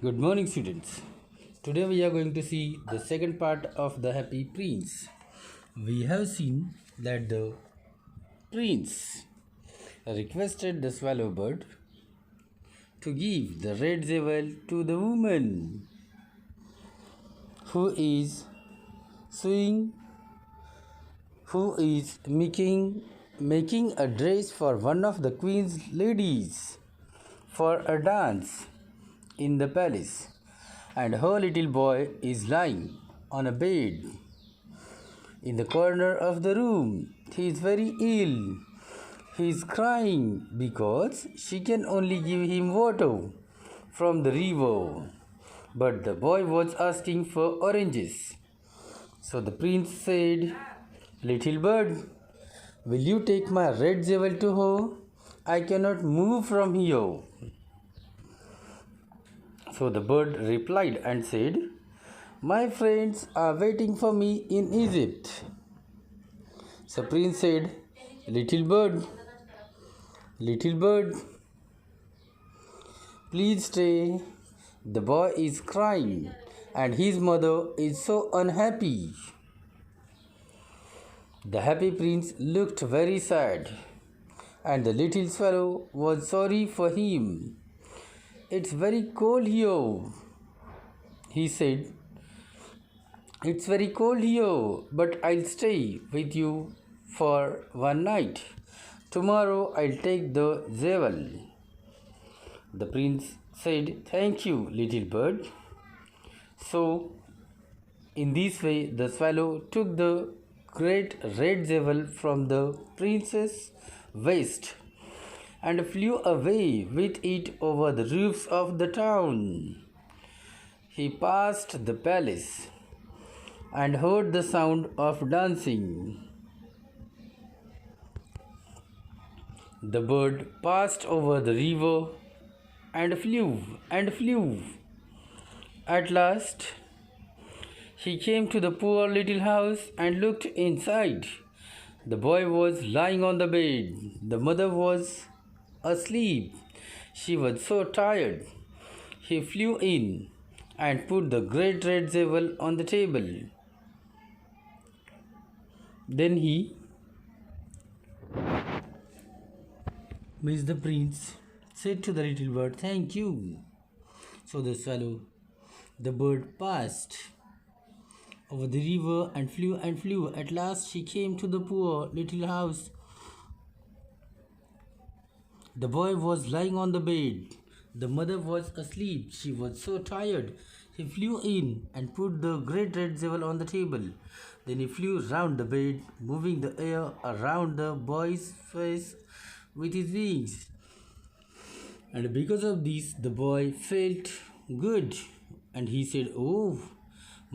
Good morning, students. Today we are going to see the second part of the Happy Prince. We have seen that the prince requested the swallow bird to give the red jewel to the woman who is sewing, who is making a dress for one of the queen's ladies for a dance in the palace, and her little boy is lying on a bed in the corner of the room. He is very ill. He is crying because she can only give him water from the river. But the boy was asking for oranges. So the prince said, "Little bird, will you take my red jewel to her? I cannot move from here." So the bird replied and said, "My friends are waiting for me in Egypt." So prince said, little bird, please stay. The boy is crying and his mother is so unhappy." The happy prince looked very sad, and the little swallow was sorry for him. "It's very cold here," he said. "It's very cold here, but I'll stay with you for one night. Tomorrow I'll take the jewel." The prince said, "Thank you, little bird." So, in this way, the swallow took the great red jewel from the prince's waist and flew away with it over the roofs of the town. He passed the palace and heard the sound of dancing. The bird passed over the river and flew and flew. At last, he came to the poor little house and looked inside. The boy was lying on the bed. The mother was asleep. She was so tired. He flew in and put the great red jewel on the table. Then the prince said to the little bird, "Thank you." So the bird passed over the river and flew and flew. At last she came to the poor little house. The boy was lying on the bed. The mother was asleep. She was so tired. He flew in and put the great red jewel on the table. Then he flew round the bed, moving the air around the boy's face with his wings. And because of this, the boy felt good. And he said, "Oh,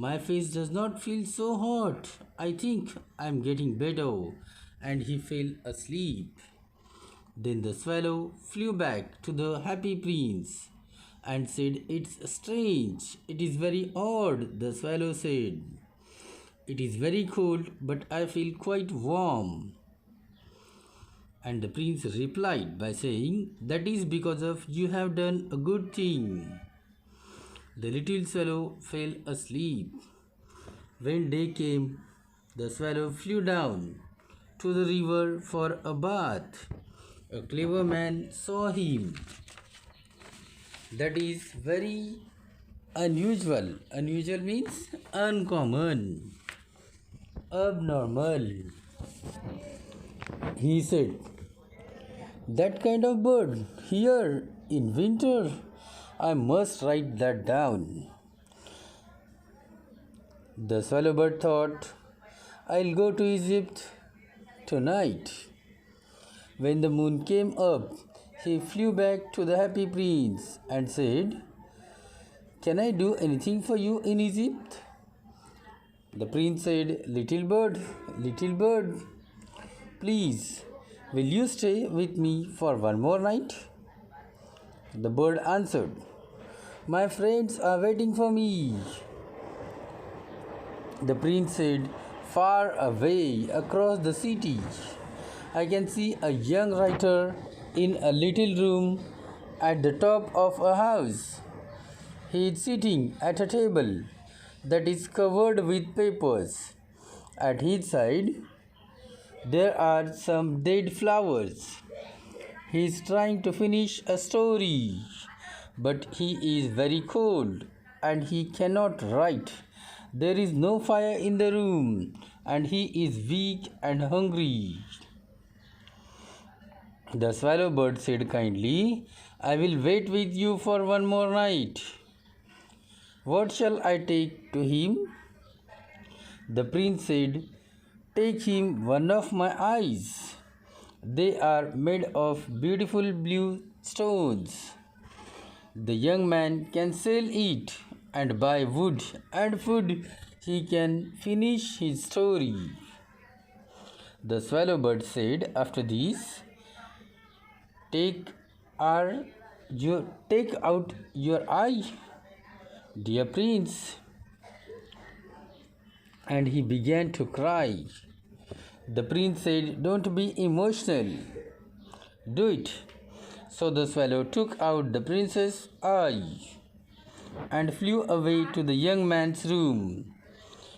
my face does not feel so hot. I think I'm getting better." And he fell asleep. Then the swallow flew back to the happy prince and said, "It's strange. It is very odd," the swallow said. "It is very cold, but I feel quite warm." And the prince replied by saying, "That is because of you have done a good thing." The little swallow fell asleep. When day came, the swallow flew down to the river for a bath. A clever man saw him. That is very unusual. Unusual means uncommon, abnormal. He said, "That kind of bird here in winter, I must write that down." The swallow bird thought, "I'll go to Egypt tonight." When the moon came up, he flew back to the happy prince and said, "Can I do anything for you in Egypt?" The prince said, little bird, please, will you stay with me for one more night?" The bird answered, "My friends are waiting for me." The prince said, "Far away across the city, I can see a young writer in a little room at the top of a house. He is sitting at a table that is covered with papers. At his side, there are some dead flowers. He is trying to finish a story, but he is very cold and he cannot write. There is no fire in the room and he is weak and hungry. The swallow bird said kindly, I will wait with you for one more night. What shall I take to him? The prince said, take him one of my eyes. They are made of beautiful blue stones. The young man can sell it and buy wood and food. He can finish his story. The swallow bird said after this, take out your eye, dear prince. And he began to cry. The prince said, don't be emotional. Do it. So the swallow took out the prince's eye and flew away to the young man's room.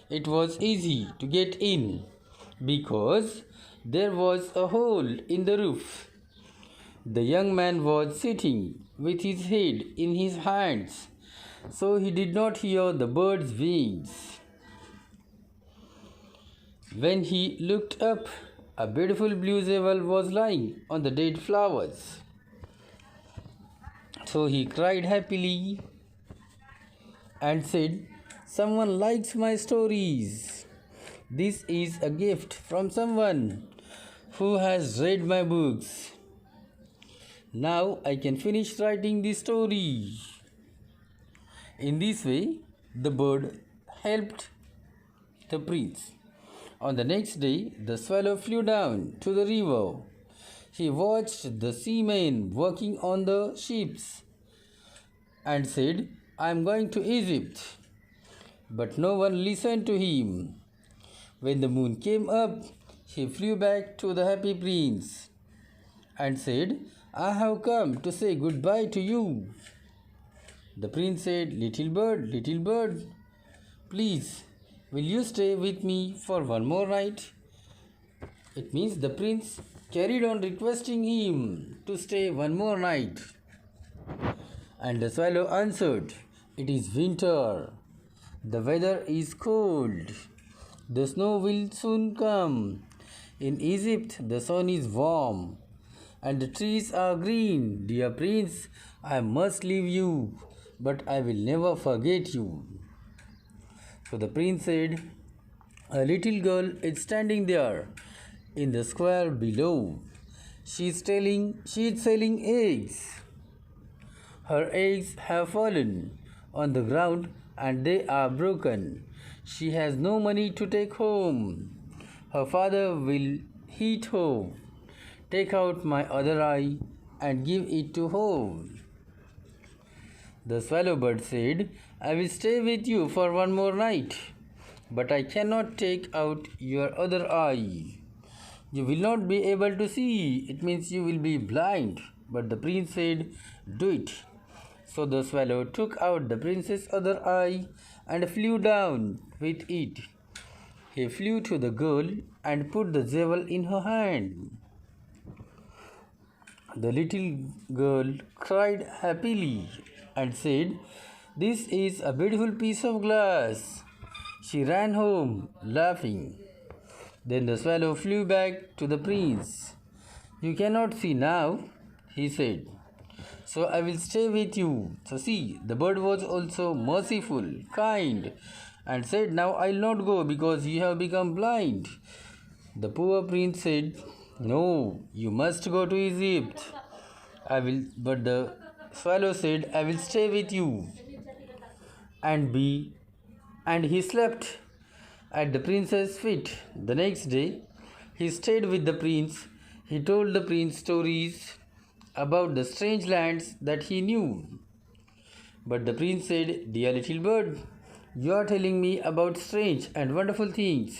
It was easy to get in because there was a hole in the roof. The young man was sitting with his head in his hands, so he did not hear the bird's wings. When he looked up, a beautiful blue jewel was lying on the dead flowers. So he cried happily and said, someone likes my stories. This is a gift from someone who has read my books. Now I can finish writing the story. In this way, the bird helped the prince. On the next day, the swallow flew down to the river. He watched the seamen working on the ships and said, I am going to Egypt. But no one listened to him. When the moon came up, he flew back to the happy prince and said, I have come to say goodbye to you. The prince said, little bird, please, will you stay with me for one more night? It means the prince carried on requesting him to stay one more night. And the swallow answered, it is winter. The weather is cold. The snow will soon come. In Egypt, the sun is warm and the trees are green. Dear prince, I must leave you, but I will never forget you. So the prince said, a little girl is standing there in the square below. She is selling eggs. Her eggs have fallen on the ground and they are broken. She has no money to take home. Her father will hit her. Take out my other eye and give it to her. The swallow bird said, I will stay with you for one more night, but I cannot take out your other eye. You will not be able to see. It means you will be blind. But the prince said, do it. So the swallow took out the prince's other eye and flew down with it. He flew to the girl and put the jewel in her hand. The little girl cried happily and said, this is a beautiful piece of glass. She ran home laughing. Then the swallow flew back to the prince. You cannot see now, he said, so I will stay with you. So see, the bird was also merciful, kind, and said, now I will not go because you have become blind. The poor prince said, no, you must go to Egypt. But the swallow said, I will stay with you. And he slept at the prince's feet. The next day, he stayed with the prince. He told the prince stories about the strange lands that he knew. But the prince said, dear little bird, you are telling me about strange and wonderful things,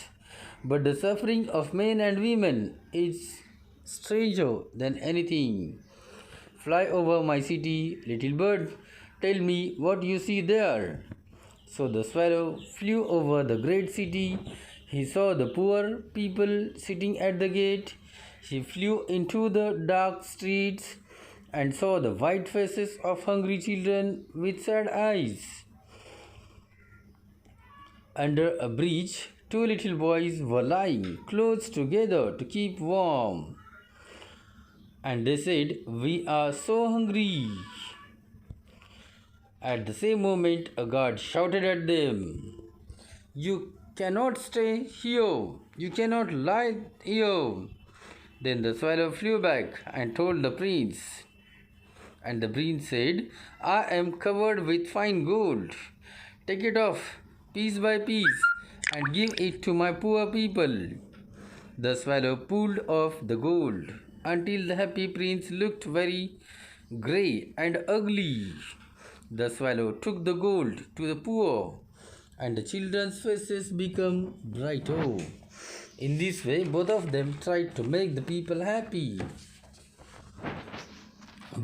but the suffering of men and women is stranger than anything. Fly over my city, little bird. tell me what you see there. So the swallow flew over the great city. He saw the poor people sitting at the gate. He flew into the dark streets and saw the white faces of hungry children with sad eyes. Under a bridge, two little boys were lying close together to keep warm. And they said, "We are so hungry." At the same moment, a guard shouted at them, "You cannot stay here. You cannot lie here." Then the swallow flew back and told the prince. And the prince said, "I am covered with fine gold. Take it off piece by piece and give it to my poor people." The swallow pulled off the gold until the happy prince looked very grey and ugly. The swallow took the gold to the poor, and the children's faces became brighter. In this way, both of them tried to make the people happy.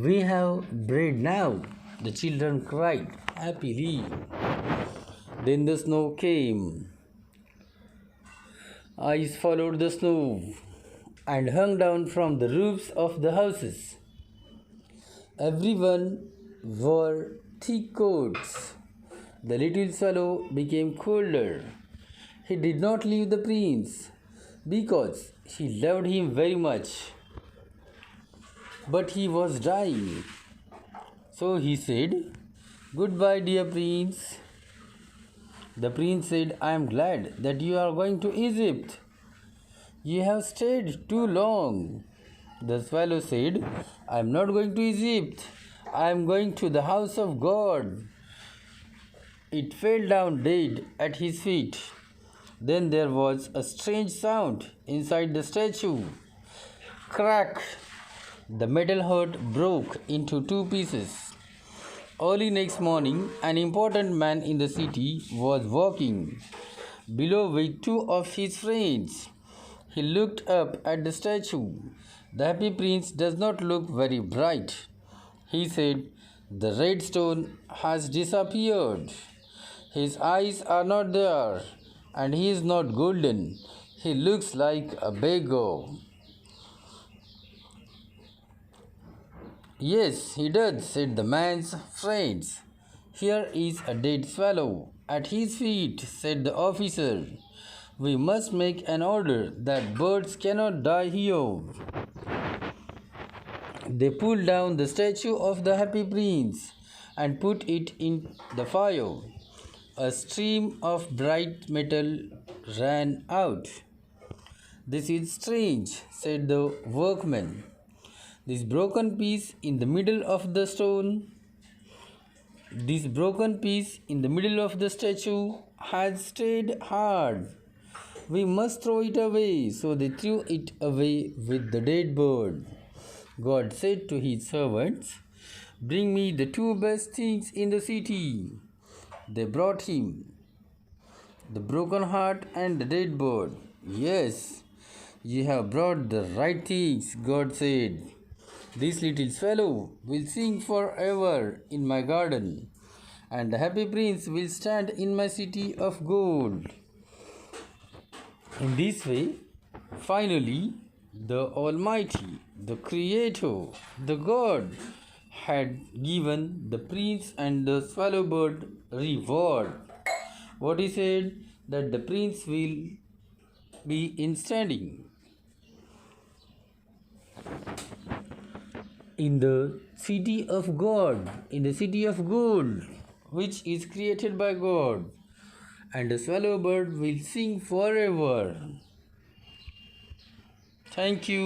"We have bread now," the children cried happily. Then the snow came. Ice followed the snow and hung down from the roofs of the houses. Everyone wore thick coats. The little swallow became colder. He did not leave the prince because he loved him very much. But he was dying. So he said, "Goodbye, dear prince." The prince said, "I am glad that you are going to Egypt. You have stayed too long." The swallow said, "I am not going to Egypt. I am going to the house of God." It fell down dead at his feet. Then there was a strange sound inside the statue. Crack! The metal heart broke into two pieces. Early next morning, an important man in the city was walking below with two of his friends. He looked up at the statue. "The happy prince does not look very bright," he said. "The red stone has disappeared. His eyes are not there, and he is not golden. He looks like a beggar." "Yes, he does," said the man's friends. "Here is a dead swallow at his feet," said the officer. "We must make an order that birds cannot die here." They pulled down the statue of the happy prince and put it in the fire. A stream of bright metal ran out. "This is strange," said the workman. This broken piece in the middle of the statue had stayed hard. We must throw it away." So they threw it away with the dead bird. God said to his servants, "Bring me the two best things in the city." They brought him the broken heart and the dead bird. "Yes, you have brought the right things," God said. "This little swallow will sing forever in my garden, and the happy prince will stand in my city of gold." In this way, finally, the Almighty, the Creator, the God, had given the prince and the swallow bird reward. What he said, that the prince will be standing in the city of God, in the city of gold, which is created by God, and the swallow bird will sing forever. Thank you.